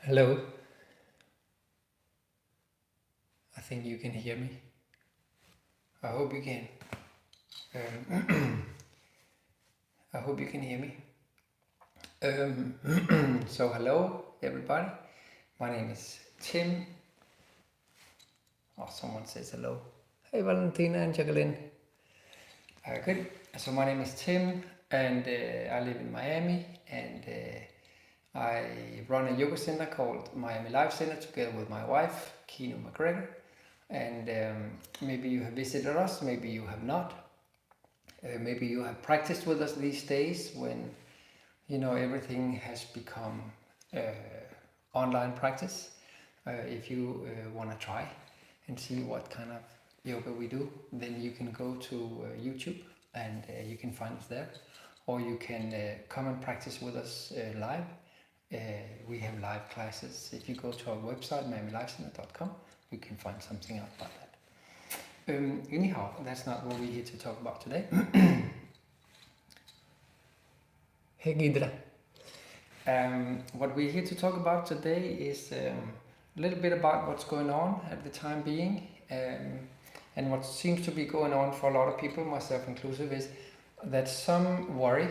Hello, I think you can hear me. I hope you can. I hope you can hear me. So hello everybody. My name is Tim. Oh, someone says hello. Hey Valentina and Jacqueline. Good. So my name is Tim, and I live in Miami, and I run a yoga center called Miami Life Center together with my wife, Kino McGregor. And maybe you have visited us, maybe you have not. Maybe you have practiced with us these days when everything has become online practice. If you want to try and see what kind of yoga we do, then you can go to YouTube and you can find us there, or you can come and practice with us live. We have live classes. If you go to our website, miamilifecenter.com, you can find something out about that. Anyhow, that's not what we're here to talk about today. Hey Gidra. What we're here to talk about today is a little bit about what's going on at the time being, and what seems to be going on for a lot of people, myself inclusive, is that some worry,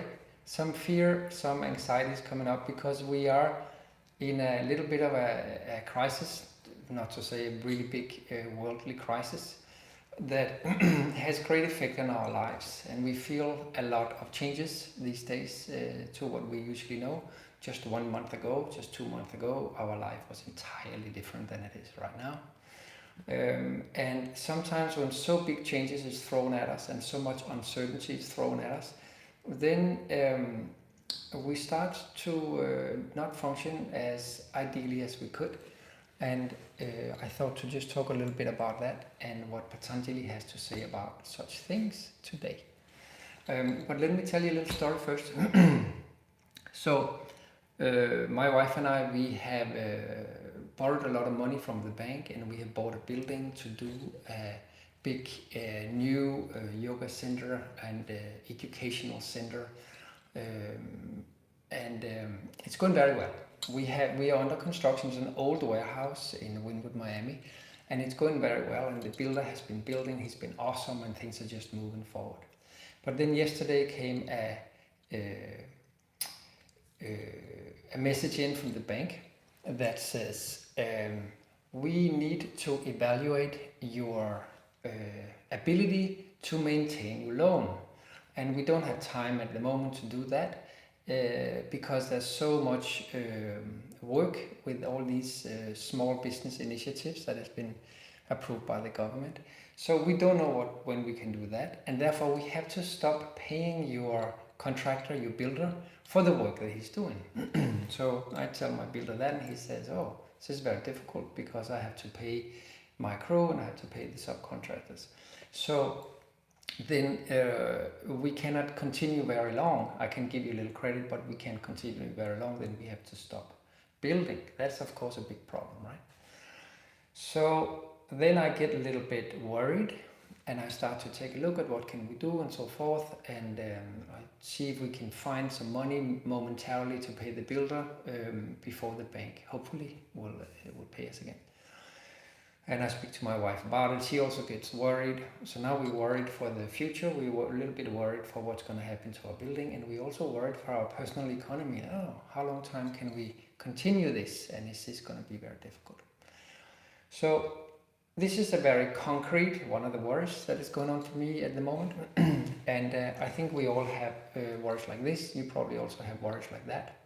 some fear, some anxiety is coming up because we are in a little bit of a crisis, not to say a really big worldly crisis, that has great effect on our lives, and we feel a lot of changes these days to what we usually know. Just 1 month ago, just 2 months ago, our life was entirely different than it is right now. And sometimes when so big changes is thrown at us and so much uncertainty is thrown at us, then we start to not function as ideally as we could. And I thought to just talk a little bit about that and what Patanjali has to say about such things today. But let me tell you a little story first. So my wife and I, we have borrowed a lot of money from the bank, and we have bought a building to do a big new yoga center and educational center, and it's going very well. We are under construction. It's an old warehouse in Wynwood, Miami, and it's going very well, and the builder has been building. He's been awesome, and things are just moving forward. But then yesterday came a message in from the bank that says we need to evaluate your ability to maintain your loan, and we don't have time at the moment to do that. Because there's so much work with all these small business initiatives that has been approved by the government. So we don't know when we can do that, and therefore we have to stop paying your contractor, your builder, for the work that he's doing. So I tell my builder that, and he says, oh, this is very difficult because I have to pay my crew and I have to pay the subcontractors. So then we cannot continue very long. I can give you a little credit, but we can't continue very long. Then we have to stop building. That's of course a big problem, right? So then I get a little bit worried, and I start to take a look at what can we do and so forth, and I see if we can find some money momentarily to pay the builder before the bank hopefully will pay us again. And I speak to my wife about it. She also gets worried. So now we're worried for the future. We were a little bit worried for what's going to happen to our building. And we also worried for our personal economy. Oh, how long time can we continue this? And is this going to be very difficult? So this is a very concrete, one of the worries that is going on for me at the moment. And I think we all have worries like this. You probably also have worries like that.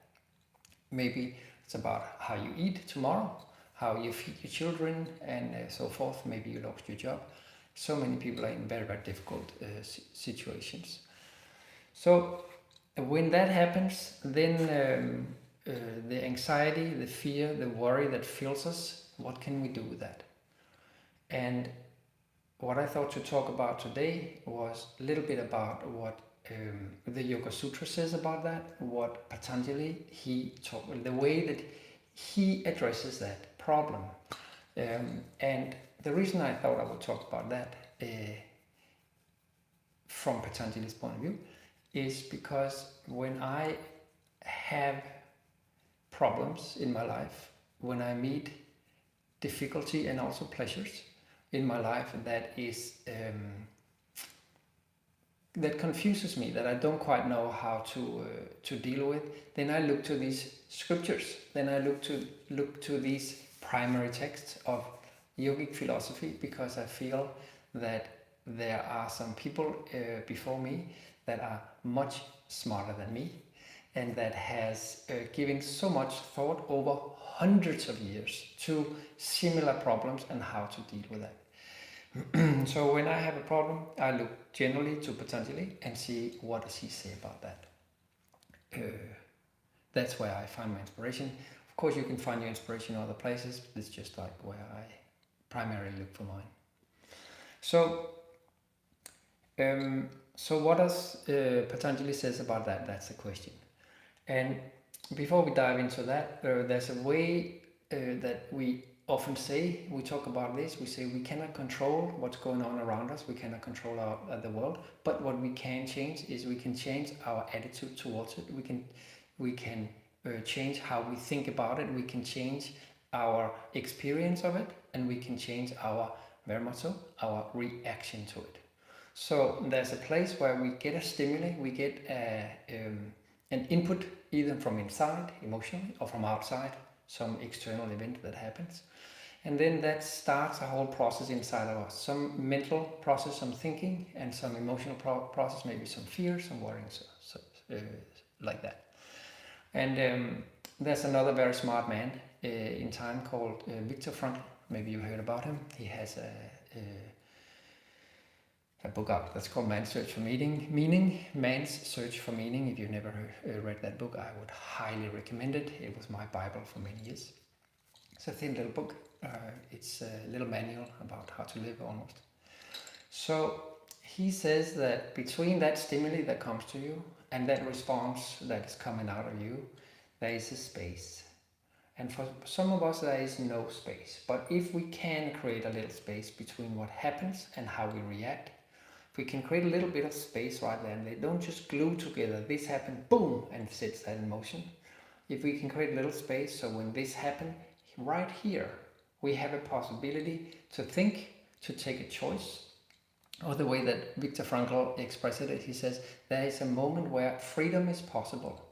Maybe it's about how you eat tomorrow, how you feed your children, and so forth. Maybe you lost your job. So many people are in very, very difficult situations. So when that happens, then the anxiety, the fear, the worry that fills us, what can we do with that? And what I thought to talk about today was a little bit about what the Yoga Sutra says about that, what Patanjali, the way that he addresses that problem. And the reason I thought I would talk about that from Patanjali's point of view is because when I have problems in my life, when I meet difficulty and also pleasures in my life that is that confuses me, that I don't quite know how to deal with, then I look to these scriptures. Then I look to these primary texts of yogic philosophy, because I feel that there are some people before me that are much smarter than me, and that has given so much thought over hundreds of years to similar problems and how to deal with that. So when I have a problem, I look generally to Patanjali and see what does he say about that. That's where I find my inspiration. Of course, you can find your inspiration in other places, but it's just like where I primarily look for mine. So what does Patanjali says about that? That's the question. And before we dive into that, there's a way that we often say, we talk about this, we say we cannot control what's going on around us, we cannot control the world, but what we can change is we can change our attitude towards it, we can change how we think about it, we can change our experience of it, and we can change our, very much so, our reaction to it. So there's a place where we get a stimuli, we get an input either from inside, emotionally, or from outside, some external event that happens. And then that starts a whole process inside of us, some mental process, some thinking, and some emotional process, maybe some fear, some worrying, like that. And there's another very smart man in time called Viktor Frankl. Maybe you heard about him. He has a book out that's called Man's Search for Meaning. Man's Search for Meaning. If you've never read that book, I would highly recommend it. It was my Bible for many years. It's a thin little book. It's a little manual about how to live almost. So he says that between that stimuli that comes to you and that response that is coming out of you, there is a space. And for some of us, there is no space. But if we can create a little space between what happens and how we react, if we can create a little bit of space right there, and they don't just glue together, this happened, boom, and sets that in motion. If we can create a little space, so when this happened, right here, we have a possibility to think, to take a choice. Or the way that Viktor Frankl expressed it, he says, there is a moment where freedom is possible.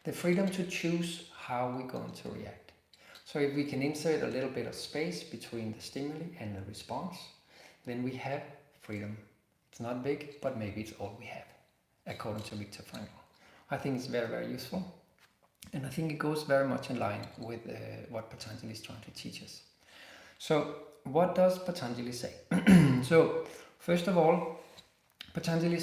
The freedom to choose how we're going to react. So if we can insert a little bit of space between the stimuli and the response, then we have freedom. It's not big, but maybe it's all we have, according to Viktor Frankl. I think it's very, very useful. And I think it goes very much in line with what Patanjali is trying to teach us. So what does Patanjali say? So first of all, Patanjali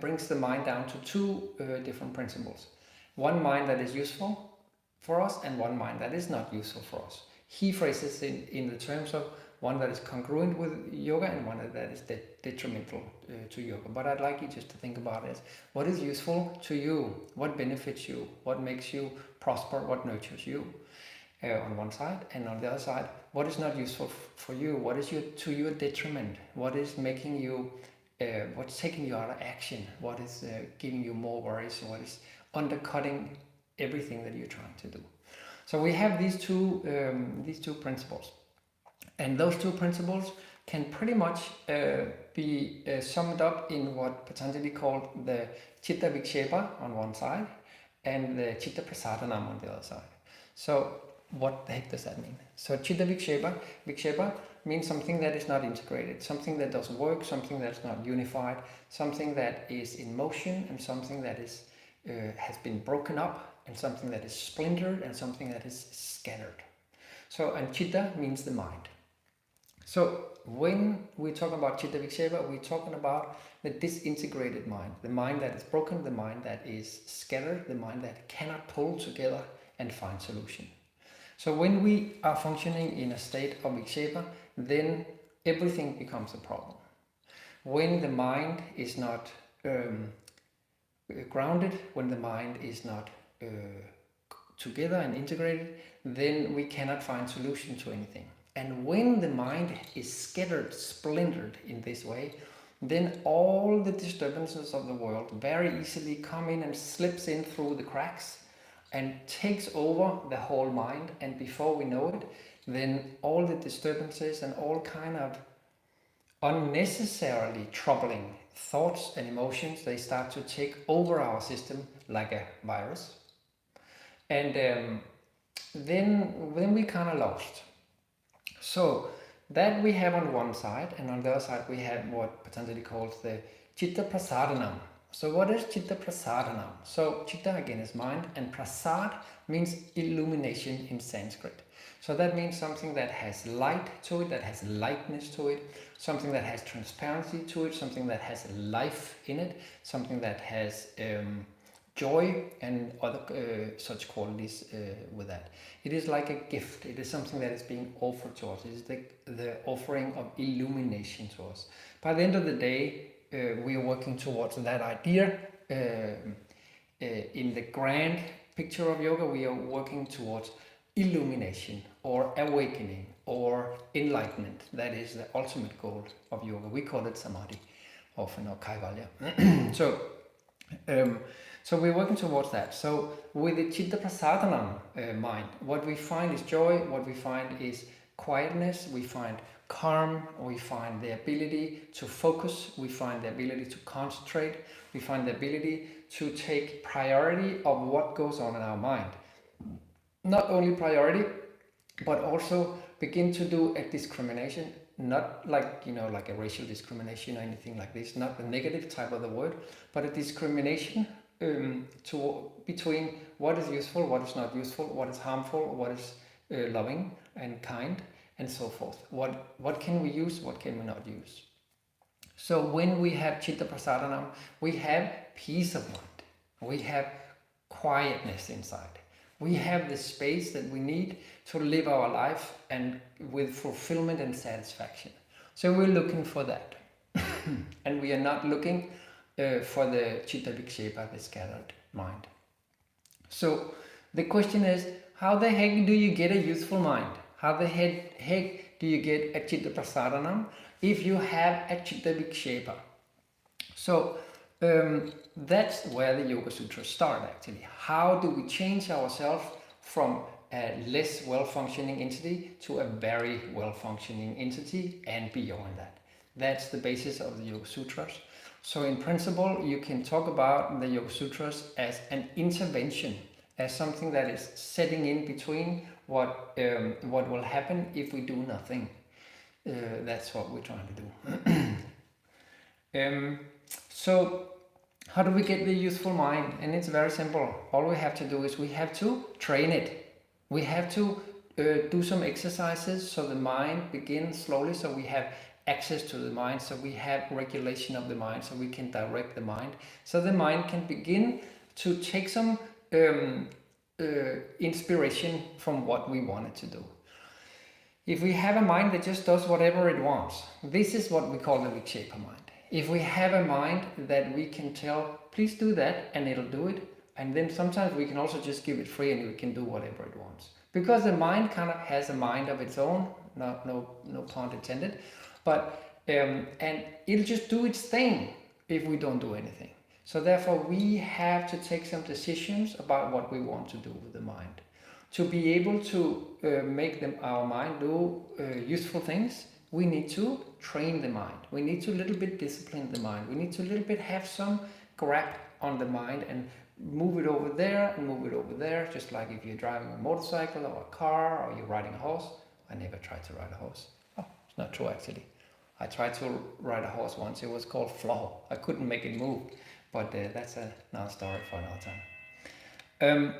brings the mind down to two different principles. One mind that is useful for us and one mind that is not useful for us. He phrases it in the terms of one that is congruent with yoga and one that is detrimental to yoga. But I'd like you just to think about it. What is useful to you? What benefits you? What makes you prosper? What nurtures you? On one side, and on the other side, what is not useful for you? What is to your detriment? What is making you, what's taking you out of action? What is giving you more worries? What is undercutting everything that you're trying to do? So we have these two principles, and those two principles can pretty much be summed up in what Patanjali called the Chitta Vikshepa on one side and the Chitta Prasadanam on the other side. So what the heck does that mean? So Chitta Vikshepa means something that is not integrated, something that doesn't work, something that's not unified, something that is in motion, and something that is has been broken up, and something that is splintered, and something that is scattered. So, and Chitta means the mind. So when we talk about Chitta Vikshepa, we're talking about the disintegrated mind, the mind that is broken, the mind that is scattered, the mind that cannot pull together and find solution. So when we are functioning in a state of Vikshepa, then everything becomes a problem. When the mind is not grounded, when the mind is not together and integrated, then we cannot find solution to anything. And when the mind is scattered, splintered in this way, then all the disturbances of the world very easily come in and slips in through the cracks, and takes over the whole mind, and before we know it, then all the disturbances and all kind of unnecessarily troubling thoughts and emotions, they start to take over our system like a virus. And then we kind of lost. So that we have on one side, and on the other side we have what Patanjali calls the chitta prasadanam. So what is chitta prasadanam? So chitta again is mind, and prasad means illumination in Sanskrit. So that means something that has light to it, that has lightness to it, something that has transparency to it, something that has life in it, something that has joy and other such qualities with that. It is like a gift. It is something that is being offered to us. It is the offering of illumination to us. By the end of the day, we are working towards that idea. In the grand picture of yoga, we are working towards illumination or awakening or enlightenment. That is the ultimate goal of yoga. We call it samadhi often, or kaivalya. So we're working towards that. So with the chitta prasadanam mind, what we find is joy, what we find is quietness, we find calm, we find the ability to focus, we find the ability to concentrate, we find the ability to take priority of what goes on in our mind. Not only priority, but also begin to do a discrimination, not like, like a racial discrimination or anything like this, not the negative type of the word, but a discrimination between what is useful, what is not useful, what is harmful, what is loving and kind, and so forth. What can we use, what can we not use? So when we have chitta prasadanam, we have peace of mind, we have quietness inside. We have the space that we need to live our life and with fulfillment and satisfaction. So we're looking for that. And we are not looking for the chitta vikshepa, the scattered mind. So the question is, how the heck do you get a youthful mind? How the heck do you get a chitta prasadanam if you have a chitta vikshepa? So that's where the Yoga Sutras start actually. How do we change ourselves from a less well-functioning entity to a very well-functioning entity and beyond that? That's the basis of the Yoga Sutras. So in principle, you can talk about the Yoga Sutras as an intervention, as something that is setting in between what will happen if we do nothing. That's what we're trying to do. So how do we get the youthful mind? And it's very simple. All we have to do is we have to train it. We have to do some exercises so the mind begins slowly, so we have access to the mind, so we have regulation of the mind, so we can direct the mind, so the mind can begin to take some inspiration from what we want it to do. If we have a mind that just does whatever it wants, this is what we call the vikshepa mind. If we have a mind that we can tell, please do that, and it'll do it, and then sometimes we can also just give it free and it can do whatever it wants. Because the mind kind of has a mind of its own, no pun intended, but and it'll just do its thing if we don't do anything. So therefore we have to take some decisions about what we want to do with the mind. To be able to make our mind do useful things, we need to train the mind. We need to a little bit discipline the mind. We need to a little bit have some grab on the mind and move it over there and move it over there, just like if you're driving a motorcycle or a car or you're riding a horse. I never tried to ride a horse. Oh, it's not true actually. I tried to ride a horse once. It was called flow. I couldn't make it move, but that's another story for another time.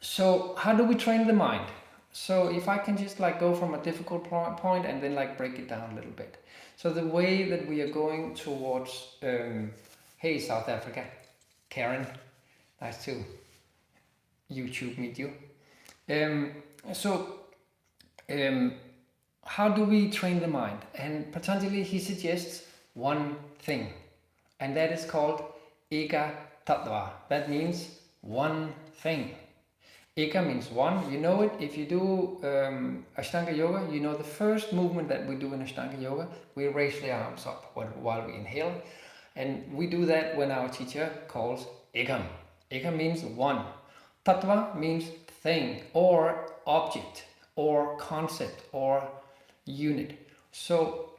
So how do we train the mind? So if I can just like go from a difficult point and then like break it down a little bit. So the way that we are going towards, hey South Africa, Karen, nice to YouTube meet you. How do we train the mind? And Patanjali, he suggests one thing, and that is called eka tattva. That means one thing. Eka means one, you know it. If you do Ashtanga Yoga, you know the first movement that we do in Ashtanga Yoga, we raise the arms up while we inhale. And we do that when our teacher calls Ekam. Ekam means one. Tattva means thing or object or concept or unit. So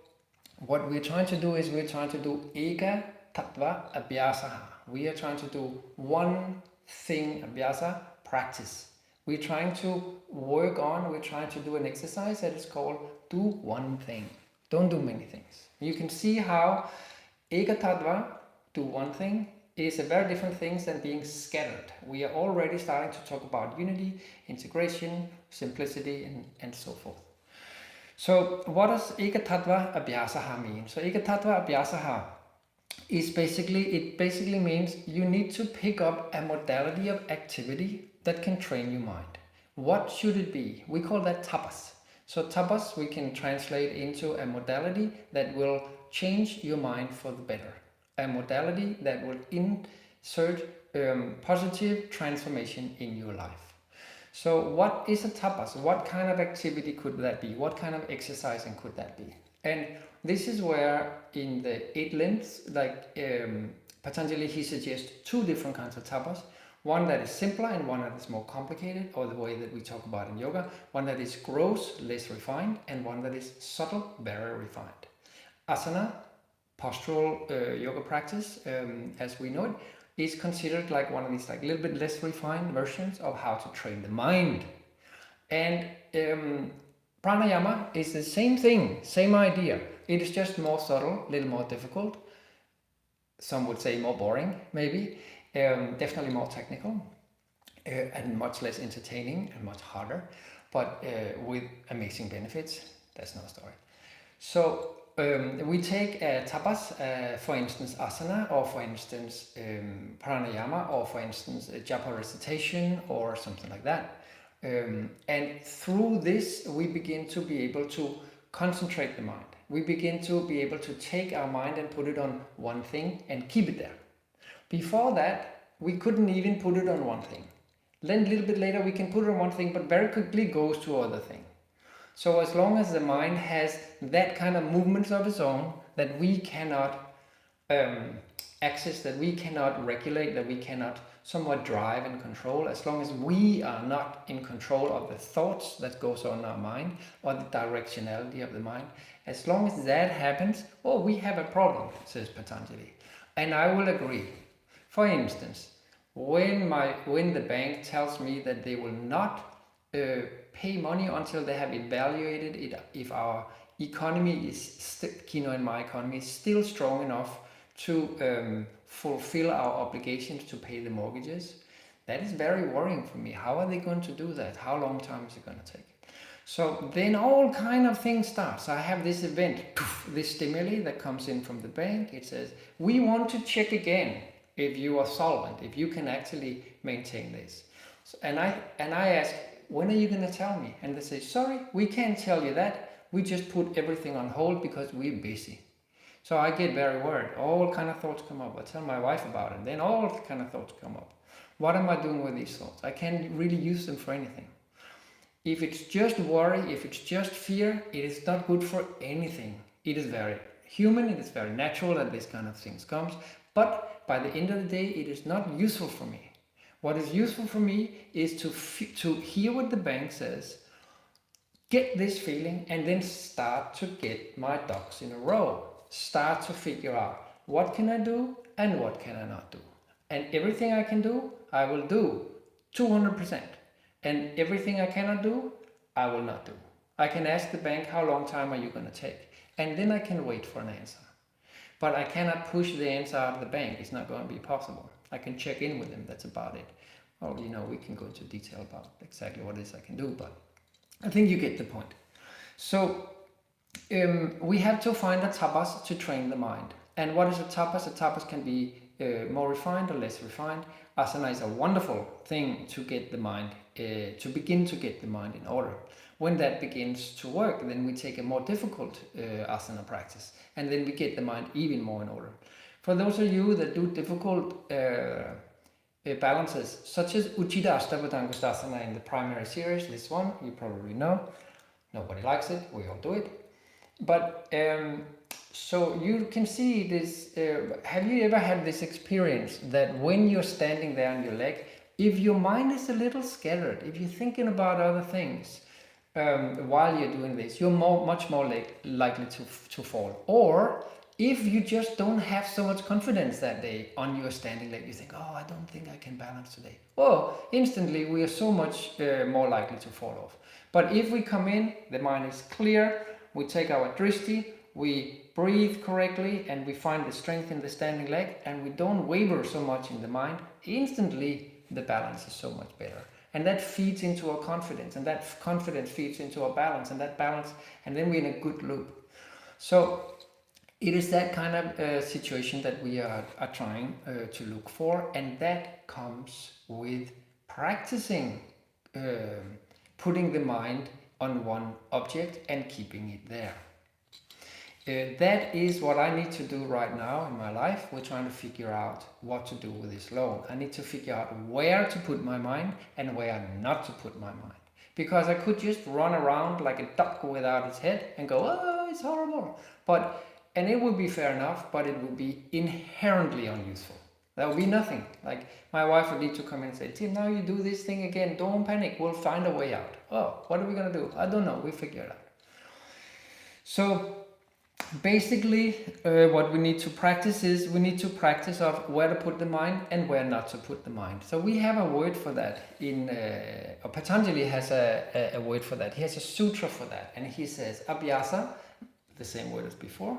what we're trying to do is we're trying to do eka tattva abhyasaha. We are trying to do one thing, abhyasa, practice. We're trying to we're trying to do an exercise that is called do one thing. Don't do many things. You can see how eka tattva, do one thing, is a very different thing than being scattered. We are already starting to talk about unity, integration, simplicity, and so forth. So what does eka tattva abhyasaha mean? So eka tattva abhyasaha is basically means you need to pick up a modality of activity that can train your mind. What should it be? We call that tapas. So tapas we can translate into a modality that will change your mind for the better. A modality that will insert positive transformation in your life. So what is a tapas? What kind of activity could that be? What kind of exercising could that be? And this is where in the 8 limbs, like Patanjali, he suggests 2 different kinds of tapas. One that is simpler and one that is more complicated, or the way that we talk about in yoga. One that is gross, less refined, and one that is subtle, very refined. Asana, postural yoga practice, as we know it, is considered like one of these like little bit less refined versions of how to train the mind. And pranayama is the same thing, same idea. It is just more subtle, a little more difficult. Some would say more boring, maybe. Definitely more technical and much less entertaining and much harder, but with amazing benefits. That's another story. So we take tapas, for instance asana, or for instance pranayama, or for instance japa recitation or something like that. And through this we begin to be able to concentrate the mind. We begin to be able to take our mind and put it on one thing and keep it there. Before that, we couldn't even put it on one thing. Then a little bit later we can put it on one thing, but very quickly goes to other thing. So as long as the mind has that kind of movements of its own that we cannot access, that we cannot regulate, that we cannot somewhat drive and control, as long as we are not in control of the thoughts that goes on in our mind or the directionality of the mind, as long as that happens, we have a problem, says Patanjali. And I will agree. For instance, when the bank tells me that they will not pay money until they have evaluated it, if our economy is in my economy is still strong enough to fulfill our obligations to pay the mortgages, that is very worrying for me. How are they going to do that? How long time is it going to take? So then all kind of things start. So I have this event, this stimuli that comes in from the bank. It says, we want to check again if you are solvent, if you can actually maintain this. So, and I ask, when are you going to tell me? And they say, sorry, we can't tell you that. We just put everything on hold because we're busy. So I get very worried. All kind of thoughts come up. I tell my wife about it. Then all kind of thoughts come up. What am I doing with these thoughts? I can't really use them for anything. If it's just worry, if it's just fear, it is not good for anything. It is very human, it is very natural that this kind of things comes, but by the end of the day, it is not useful for me. What is useful for me is to hear what the bank says, get this feeling, and then start to get my ducks in a row. Start to figure out what can I do and what can I not do. And everything I can do, I will do 200%. And everything I cannot do, I will not do. I can ask the bank, how long time are you going to take? And then I can wait for an answer. But I cannot push the answer out of the bank. It's not going to be possible. I can check in with them. That's about it. Well, we can go into detail about exactly what it is I can do, but I think you get the point. So we have to find a tapas to train the mind. And what is a tapas? A tapas can be more refined or less refined. Asana is a wonderful thing to get the mind, to begin to get the mind in order. When that begins to work, then we take a more difficult asana practice, and then we get the mind even more in order. For those of you that do difficult balances, such as Uchida Ashtavadangustasana in the primary series, this one you probably know. Nobody likes it, we all do it. But so you can see this, have you ever had this experience that when you're standing there on your leg, If your mind is a little scattered, if you're thinking about other things while you're doing this, you're much more likely to fall. Or if you just don't have so much confidence that day on your standing leg, you think, oh, I don't think I can balance today. Well, instantly we are so much more likely to fall off. But if we come in, the mind is clear, we take our drishti, we breathe correctly, and we find the strength in the standing leg, and we don't waver so much in the mind, instantly the balance is so much better. And that feeds into our confidence, and that confidence feeds into our balance, and that balance, and then we're in a good loop. So it is that kind of situation that we are trying to look for, and that comes with practicing putting the mind on one object and keeping it there. That is what I need to do right now in my life. We're trying to figure out what to do with this loan. I need to figure out where to put my mind and where not to put my mind. Because I could just run around like a duck without its head and go, oh, it's horrible. And it would be fair enough, but it would be inherently unuseful. There would be nothing. Like my wife would need to come in and say, Tim, now you do this thing again. Don't panic. We'll find a way out. Oh, what are we going to do? I don't know. We'll figure it out. So basically, what we need to practice is we need to practice of where to put the mind and where not to put the mind. So we have a word for that. Patanjali has a word for that. He has a sutra for that. And he says, abhyasa, the same word as before,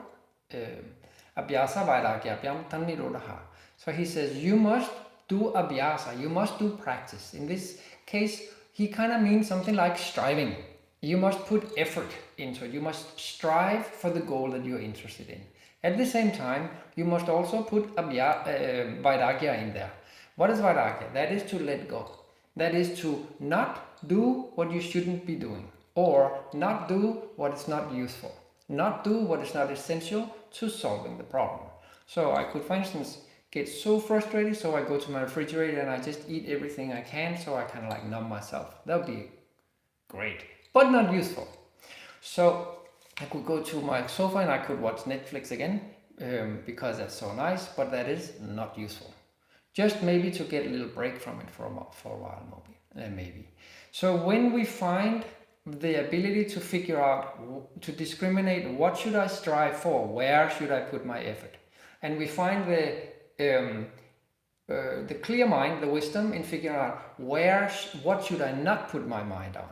abhyasa vairagya abhyam tan nirodha. So he says, you must do abhyasa, you must do practice. In this case, he kind of means something like striving. You must put effort into it. You must strive for the goal that you're interested in. At the same time, you must also put vairagya in there. What is vairagya? That is to let go. That is to not do what you shouldn't be doing, or not do what is not useful, not do what is not essential to solving the problem. So I could, for instance, get so frustrated, so I go to my refrigerator and I just eat everything I can, so I kind of like numb myself. That would be great, but not useful. So I could go to my sofa and I could watch Netflix again, because that's so nice, but that is not useful. Just maybe to get a little break from it for a while, maybe. So when we find the ability to figure out, to discriminate what should I strive for, where should I put my effort, and we find the clear mind, the wisdom in figuring out what should I not put my mind on,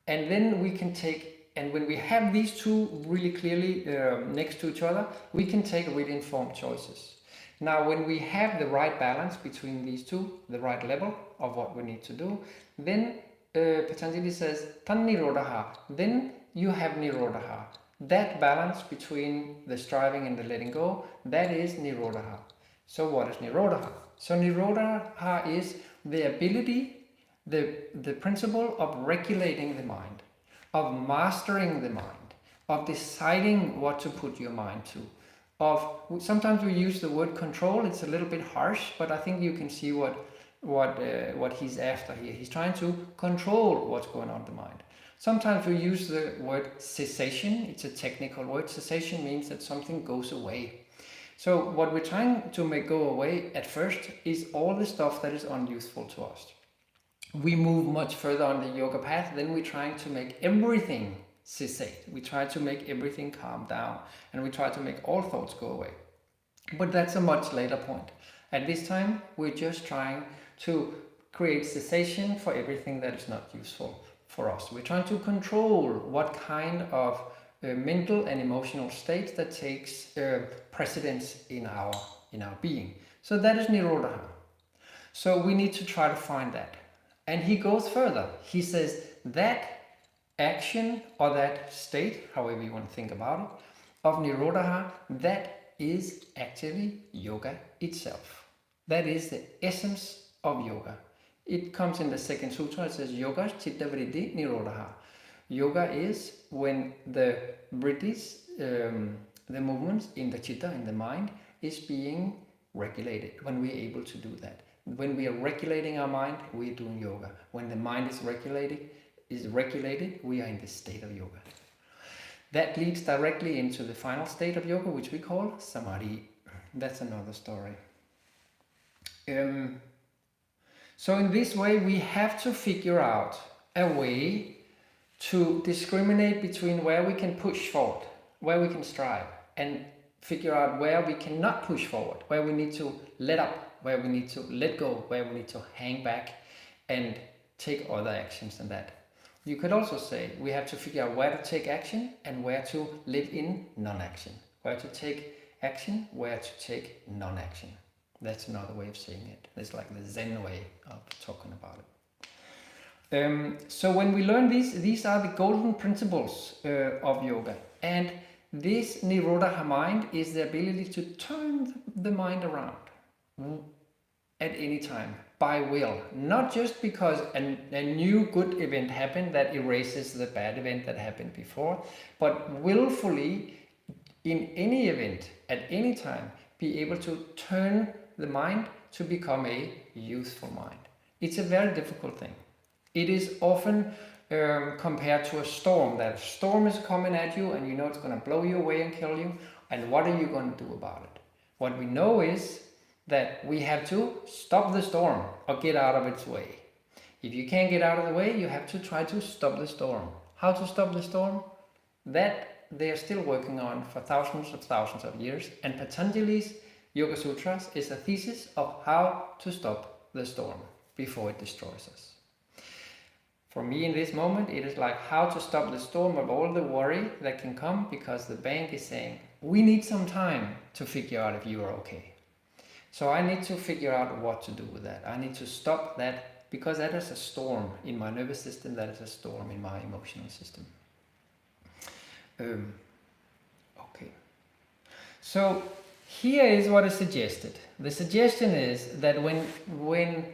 and then we can take, and when we have these two really clearly next to each other, we can take really informed choices. Now, when we have the right balance between these two, the right level of what we need to do, then Patanjali says, tan nirodha, then you have nirodha. That balance between the striving and the letting go, that is nirodha. So what is nirodha? So nirodha is the ability, the principle of regulating the mind, of mastering the mind, of deciding what to put your mind to. Sometimes we use the word control. It's a little bit harsh, but I think you can see what he's after here. He's trying to control what's going on in the mind. Sometimes we use the word cessation. It's a technical word. Cessation means that something goes away. So what we're trying to make go away at first is all the stuff that is unuseful to us. We move much further on the yoga path, then we're trying to make everything cessate. We try to make everything calm down, and we try to make all thoughts go away. But that's a much later point. At this time, we're just trying to create cessation for everything that is not useful for us. We're trying to control what kind of mental and emotional states that takes precedence in our being. So that is nirodha. So we need to try to find that. And he goes further. He says that action or that state, however you want to think about it, of nirodha, that is actually yoga itself. That is the essence of yoga. It comes in the second sutra. It says yoga chitta vriddhi nirodha. Yoga is when the vriddhis, the movements in the chitta, in the mind, is being regulated, when we're able to do that. When we are regulating our mind, we are doing yoga. When the mind is regulated, we are in the state of yoga. That leads directly into the final state of yoga, which we call samadhi. That's another story. So in this way, we have to figure out a way to discriminate between where we can push forward, where we can strive, and figure out where we cannot push forward, where we need to let up, where we need to let go, where we need to hang back and take other actions than that. You could also say we have to figure out where to take action and where to live in non-action. Where to take action, where to take non-action. That's another way of saying it. It's like the Zen way of talking about it. So when we learn these are the golden principles of yoga. And this nirodha mind is the ability to turn the mind around at any time by will. Not just because a new good event happened that erases the bad event that happened before, but willfully in any event at any time be able to turn the mind to become a youthful mind. It's a very difficult thing. It is often compared to a storm. That a storm is coming at you and you know it's going to blow you away and kill you. And what are you going to do about it? What we know is that we have to stop the storm or get out of its way. If you can't get out of the way, you have to try to stop the storm. How to stop the storm? That they are still working on for thousands of years. And Patanjali's Yoga Sutras is a thesis of how to stop the storm before it destroys us. For me in this moment, it is like how to stop the storm of all the worry that can come because the bank is saying, we need some time to figure out if you are okay. So I need to figure out what to do with that. I need to stop that because that is a storm in my nervous system, that is a storm in my emotional system. Okay. So here is what is suggested. The suggestion is that when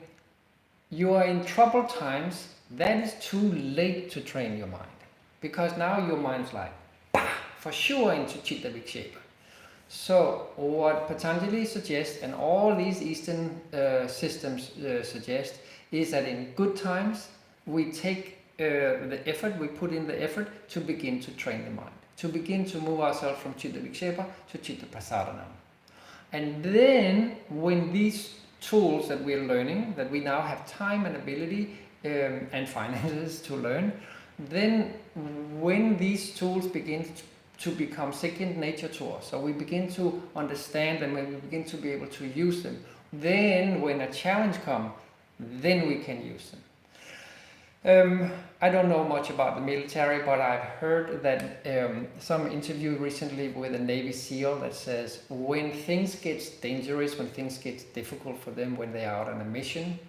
you are in troubled times, that is too late to train your mind. Because now your mind's like, bah, for sure into Chitta Vikshepa. So what Patanjali suggests and all these Eastern systems suggest is that in good times we take the effort, we put in the effort to begin to train the mind, to begin to move ourselves from Chitta Vikshepa to Chitta Prasadana. And then when these tools that we're learning, that we now have time and ability and finances to learn, then when these tools begin to become second nature to us, so we begin to understand them and we begin to be able to use them, then when a challenge comes, then we can use them. I don't know much about the military, but I've heard that some interview recently with a Navy SEAL that says when things get dangerous, when things get difficult for them, when they are out on a mission,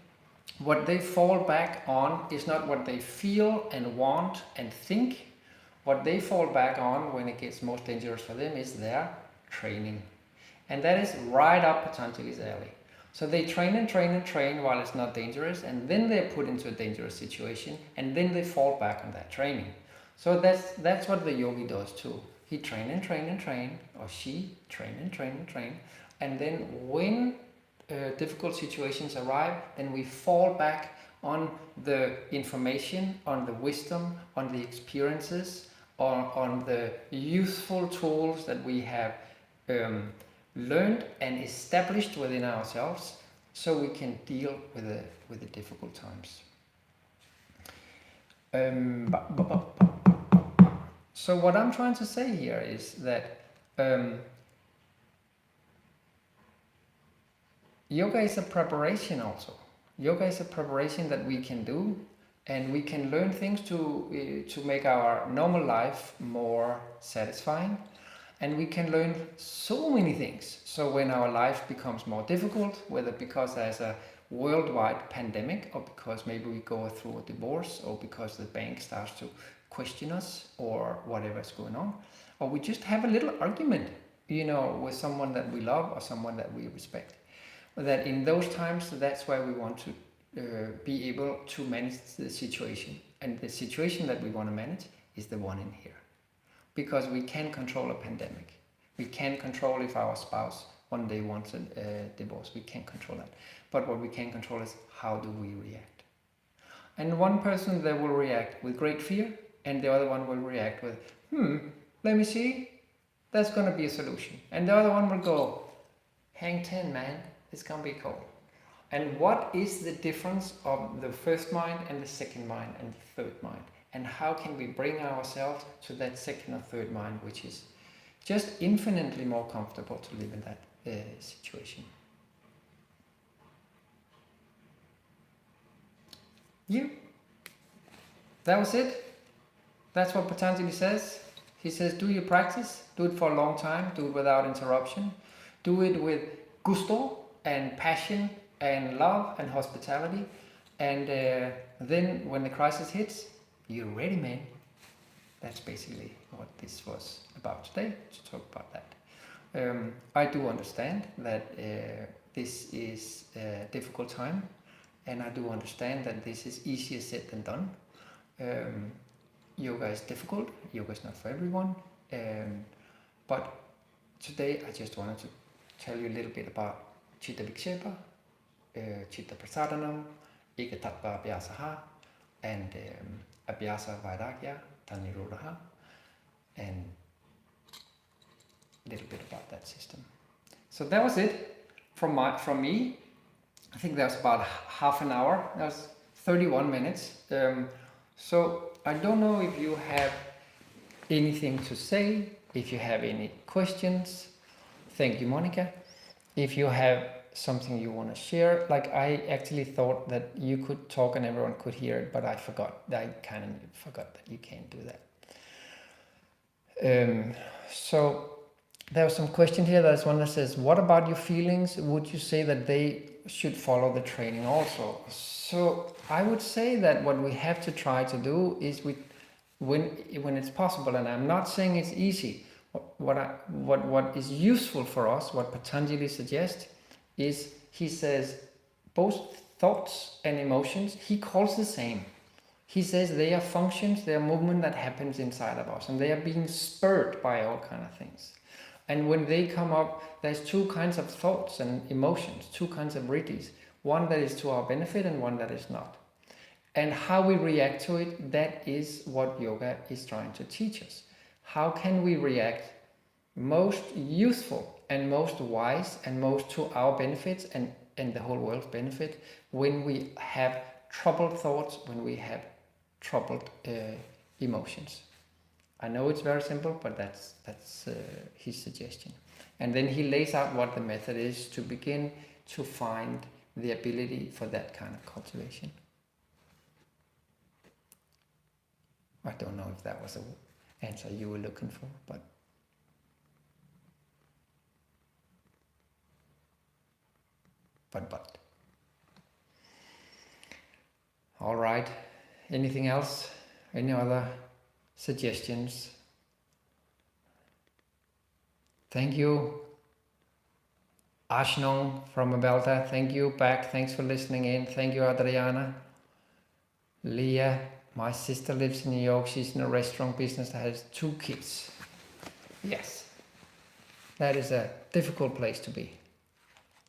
what they fall back on is not what they feel and want and think. What they fall back on when it gets most dangerous for them is their training. And that is right up Patanjali's alley. So they train and train and train while it's not dangerous, and then they're put into a dangerous situation, and then they fall back on that training. So that's what the yogi does too. He train and train and train, or she train and train and train, and then when difficult situations arrive, then we fall back on the information, on the wisdom, on the experiences, on the useful tools that we have learned and established within ourselves, so we can deal with the difficult times. So what I'm trying to say here is that yoga is a preparation also. Yoga is a preparation that we can do, and we can learn things to make our normal life more satisfying. And we can learn so many things. So when our life becomes more difficult, whether because there's a worldwide pandemic, or because maybe we go through a divorce, or because the bank starts to question us, or whatever is going on, or we just have a little argument, with someone that we love or someone that we respect, that in those times, that's where we want to be able to manage the situation. And the situation that we want to manage is the one in here. Because we can control a pandemic. We can control if our spouse one day wants a divorce. We can't control that. But what we can control is how do we react. And one person that will react with great fear, and the other one will react with, let me see, that's going to be a solution. And the other one will go, hang 10, man, it's going to be cool. And what is the difference of the first mind and the second mind and the third mind? And how can we bring ourselves to that second or third mind, which is just infinitely more comfortable to live in that situation? That was it. That's what Patanjali says. He says, do your practice, do it for a long time, do it without interruption, do it with gusto and passion and love and hospitality, and then when the crisis hits, you're ready, man. That's basically what this was about today, to talk about that. I do understand that this is a difficult time, and I do understand that this is easier said than done. Yoga is difficult, yoga is not for everyone, but today I just wanted to tell you a little bit about Chitta Vikshepa, Chitta Prasadanam, Ekatattva Abhyasaha, and Abhyasa Vairagya, nirodha, and a little bit about that system. So that was it from me. I think that was about half an hour. That was 31 minutes. So I don't know if you have anything to say, if you have any questions. Thank you, Monica. If you have something you want to share, like I actually thought that you could talk and everyone could hear it, but I forgot. I kind of forgot that you can't do that. So there was some question here. There's one that says, what about your feelings? Would you say that they should follow the training also? So I would say that what we have to try to do is when it's possible, and I'm not saying it's easy, what is useful for us, what Patanjali suggests, is he says both thoughts and emotions, he calls the same. He says they are functions, they are movement that happens inside of us, and they are being spurred by all kind of things. And when they come up, there's two kinds of thoughts and emotions, two kinds of vritis, one that is to our benefit and one that is not. And how we react to it, that is what yoga is trying to teach us. How can we react most useful and most wise and most to our benefits and the whole world's benefit when we have troubled thoughts, when we have troubled emotions. I know it's very simple, but that's his suggestion. And then he lays out what the method is to begin to find the ability for that kind of cultivation. I don't know if that was the answer you were looking for, but all right. Anything else? Any other suggestions? Thank you, Ashnong from Abelta. Thank you back. Thanks for listening in. Thank you, Adriana. Leah, my sister lives in New York. She's in a restaurant business that has 2 kids. Yes, that is a difficult place to be.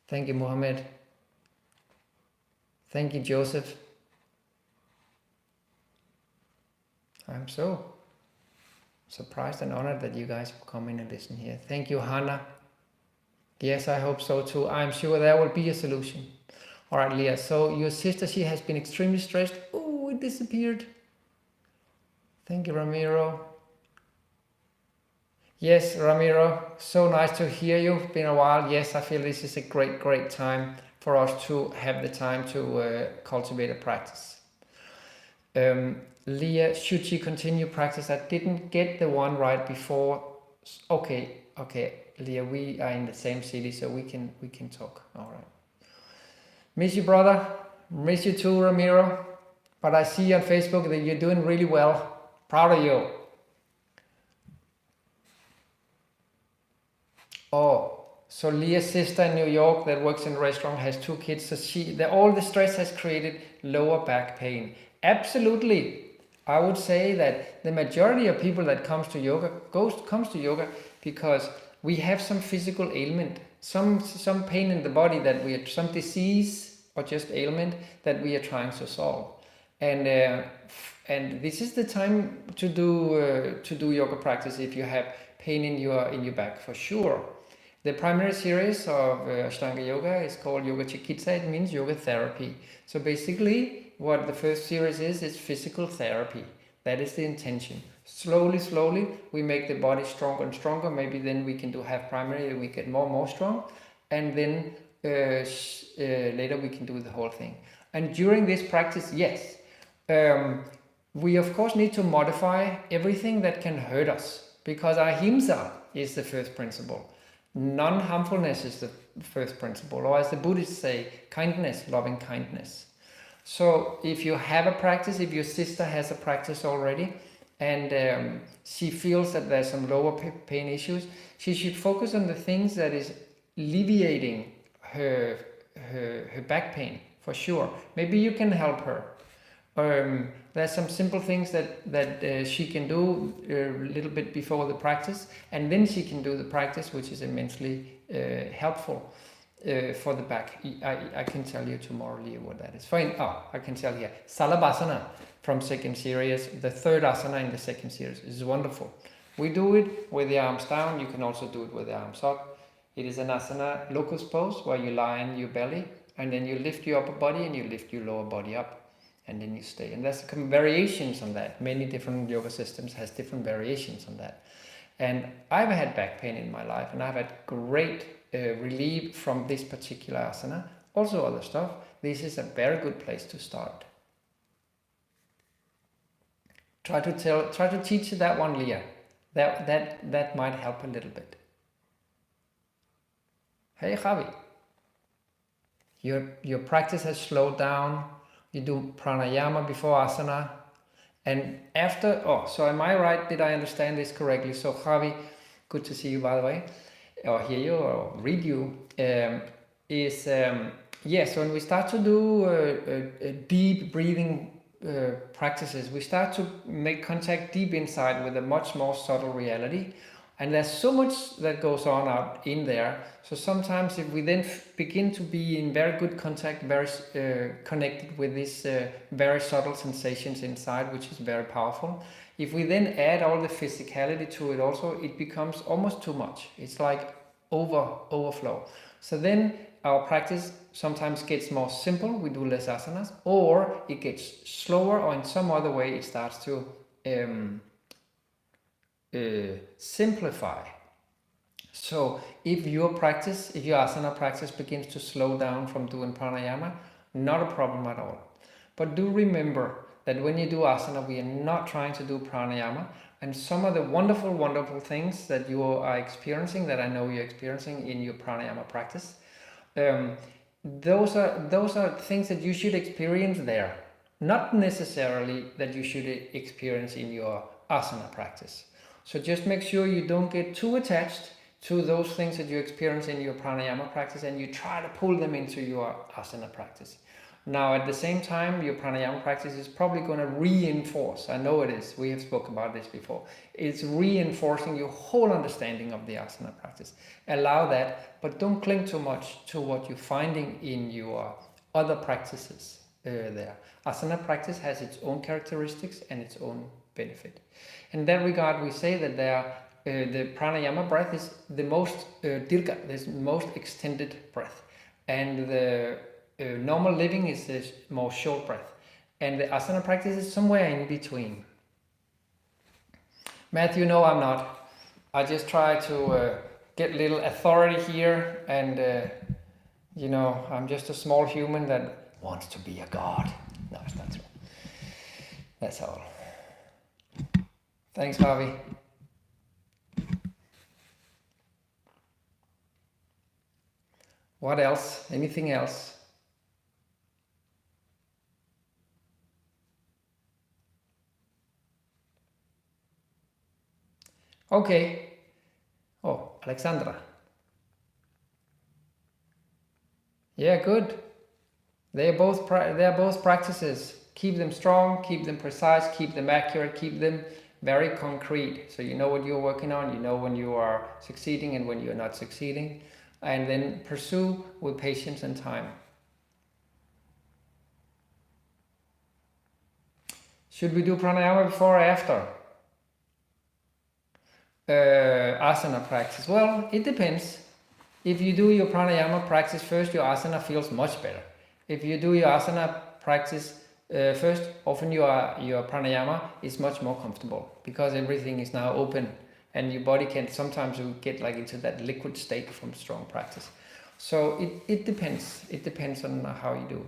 Thank you, Mohammed. Thank you, Joseph. I'm so surprised and honored that you guys have come in and listened here. Thank you, Hannah. Yes, I hope so too. I'm sure there will be a solution. All right, Leah. So your sister, she has been extremely stressed. Oh, it disappeared. Thank you, Ramiro. Yes, Ramiro, so nice to hear you. It's been a while. Yes, I feel this is a great time for us to have the time to cultivate a practice. Leah, should she continue practice? I didn't get the one right before. Okay, Leah, we are in the same city, so we can talk. All right. Miss you, brother. Miss you too, Ramiro. But I see on Facebook that you're doing really well. Proud of you. Oh, so Leah's sister in New York that works in a restaurant has 2 kids. So all the stress has created lower back pain. Absolutely. I would say that the majority of people that comes to yoga comes to yoga because we have some physical ailment, some pain in the body that some disease or just ailment that we are trying to solve. And this is the time to do yoga practice if you have pain in your back, for sure. The primary series of Ashtanga Yoga is called Yoga Chikitsa. It means yoga therapy. So basically, what the first series is physical therapy. That is the intention. Slowly, slowly, we make the body stronger and stronger. Maybe then we can do half primary and we get more and more strong. And then later we can do the whole thing. And during this practice, yes, we of course need to modify everything that can hurt us, because ahimsa is the first principle. Non-harmfulness is the first principle, or as the Buddhists say, kindness, loving kindness. So if you have a practice, if your sister has a practice already, and she feels that there's some lower pain issues, she should focus on the things that is alleviating her back pain, for sure. Maybe you can help her. There's some simple things that she can do a little bit before the practice, and then she can do the practice, which is immensely helpful for the back. I can tell you tomorrow, Leo, what that is. I can tell you, Salabhasana from second series, the third asana in the second series, is wonderful. We do it with the arms down. You can also do it with the arms up. It is an asana, locust pose, where you lie in your belly, and then you lift your upper body and you lift your lower body up. And then you stay. And there's variations on that. Many different yoga systems has different variations on that. And I've had back pain in my life, and I've had great relief from this particular asana. Also other stuff. This is a very good place to start. Try to teach you that one, Leah. That might help a little bit. Hey, Javi. Your practice has slowed down. You do pranayama before asana, and after, so am I right? Did I understand this correctly? So Javi, good to see you, by the way, or hear you or read you, yes, when we start to do deep breathing practices, we start to make contact deep inside with a much more subtle reality. And there's so much that goes on out in there. So sometimes if we then begin to be in very good contact, very connected with these very subtle sensations inside, which is very powerful, if we then add all the physicality to it also, it becomes almost too much. It's like overflow. So then our practice sometimes gets more simple, we do less asanas, or it gets slower, or in some other way it starts to simplify. So if your asana practice begins to slow down from doing pranayama, not a problem at all. But do remember that when you do asana, we are not trying to do pranayama, and some of the wonderful things that you are experiencing, that I know you're experiencing in your pranayama practice, those are things that you should experience there, not necessarily that you should experience in your asana practice. So just make sure you don't get too attached to those things that you experience in your pranayama practice, and you try to pull them into your asana practice. Now, at the same time, your pranayama practice is probably going to reinforce, I know it is, we have spoken about this before, it's reinforcing your whole understanding of the asana practice. Allow that, but don't cling too much to what you're finding in your other practices there. Asana practice has its own characteristics and its own benefit. In that regard, we say that the pranayama breath is the most dirgha, the most extended breath, and the normal living is the more short breath, and the asana practice is somewhere in between. Matthew, no, I'm not. I just try to get a little authority here, and I'm just a small human that wants to be a god. No, it's not true. That's all. Thanks, Harvey. What else? Anything else? Okay. Oh, Alexandra. Yeah, good. They are both practices. Keep them strong, keep them precise, keep them accurate, keep them very concrete. So you know what you're working on, you know when you are succeeding and when you're not succeeding, and then pursue with patience and time. Should we do pranayama before or after asana practice? Well, it depends. If you do your pranayama practice first, your asana feels much better. If you do your asana practice first, often your pranayama is much more comfortable because everything is now open and your body can sometimes get like into that liquid state from strong practice. So it depends. It depends on how you do.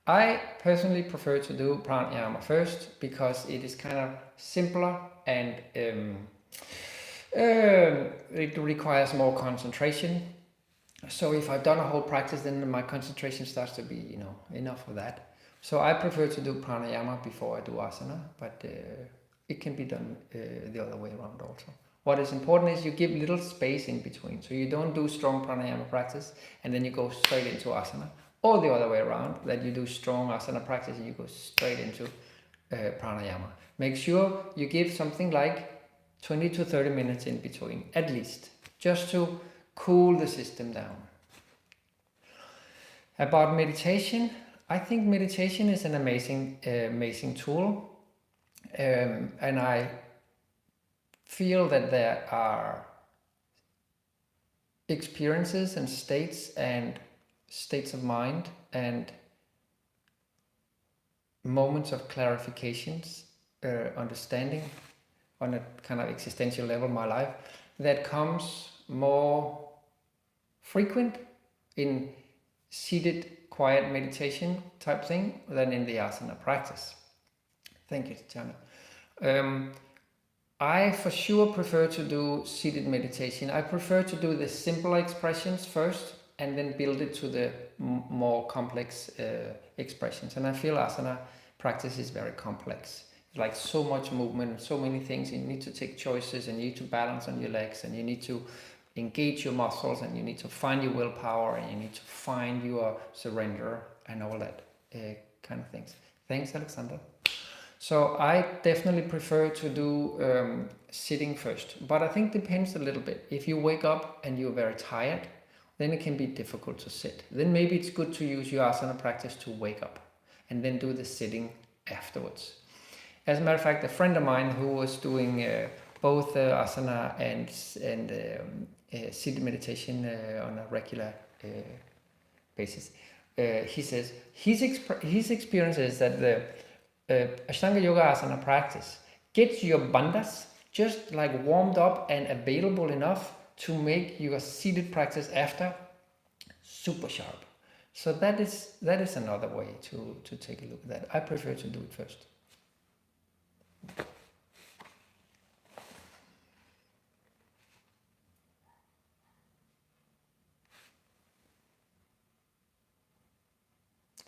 I personally prefer to do pranayama first because it is kind of simpler and it requires more concentration. So if I've done a whole practice, then my concentration starts to be, enough for that. So I prefer to do pranayama before I do asana, but it can be done the other way around also. What is important is you give little space in between. So you don't do strong pranayama practice and then you go straight into asana, or the other way around, that you do strong asana practice and you go straight into pranayama. Make sure you give something like 20 to 30 minutes in between, at least, just to cool the system down. About meditation, I think meditation is an amazing tool, and I feel that there are experiences and states of mind and moments of clarifications, understanding on a kind of existential level in my life that comes more frequent in seated quiet meditation type thing than in the asana practice. Thank you, Tatiana. I for sure prefer to do seated meditation. I prefer to do the simpler expressions first and then build it to the more complex expressions. And I feel asana practice is very complex. Like so much movement, so many things. You need to take choices and you need to balance on your legs and you need to engage your muscles and you need to find your willpower and you need to find your surrender and all that kind of things. Thanks, Alexander. So I definitely prefer to do sitting first, but I think it depends a little bit. If you wake up and you're very tired, then it can be difficult to sit. Then maybe it's good to use your asana practice to wake up and then do the sitting afterwards. As a matter of fact, a friend of mine who was doing both asana and seated meditation on a regular basis, he says his experience is that the Ashtanga Yoga Asana practice gets your bandhas just like warmed up and available enough to make your seated practice after super sharp. So that is another way to take a look at that. I prefer to do it first.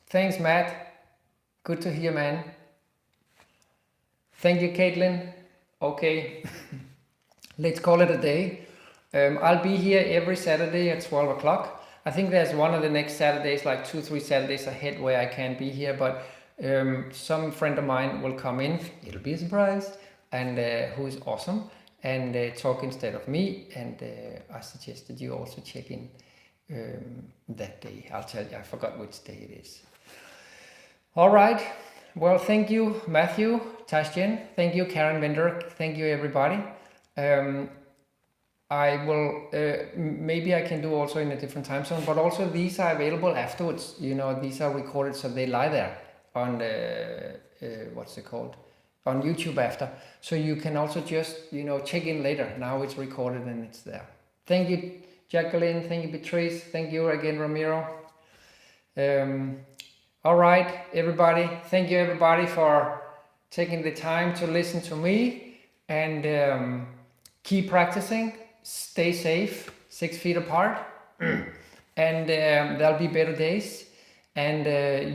Thanks, Matt. Good to hear, man. Thank you, Caitlin. Okay, let's call it a day. I'll be here every Saturday at 12 o'clock. I think there's one of the next Saturdays, like 2-3 Saturdays ahead where I can't be here, but some friend of mine will come in, it'll be a surprise, and who is awesome, and talk instead of me, and I suggest that you also check in that day. I'll tell you, I forgot which day it is. All right, well, thank you, Matthew, Tashjen, thank you, Karen Bender, thank you, everybody. I will, maybe I can do also in a different time zone, but also these are available afterwards. These are recorded, so they lie there on what's it called? On YouTube after. So you can also just, check in later. Now it's recorded and it's there. Thank you, Jacqueline. Thank you, Beatrice. Thank you again, Ramiro. All right, everybody. Thank you, everybody, for taking the time to listen to me and keep practicing. Stay safe, 6 feet apart, and there'll be better days. And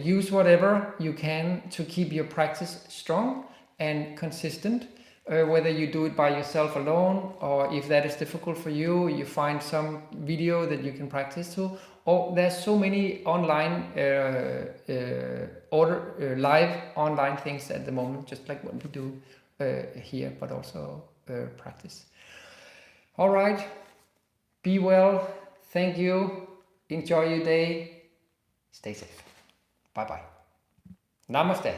use whatever you can to keep your practice strong and consistent. Whether you do it by yourself alone, or if that is difficult for you, you find some video that you can practice to. Or there's so many online live online things at the moment, just like what we do here, but also practice. All right, be well, thank you, enjoy your day, stay safe, bye-bye, namaste.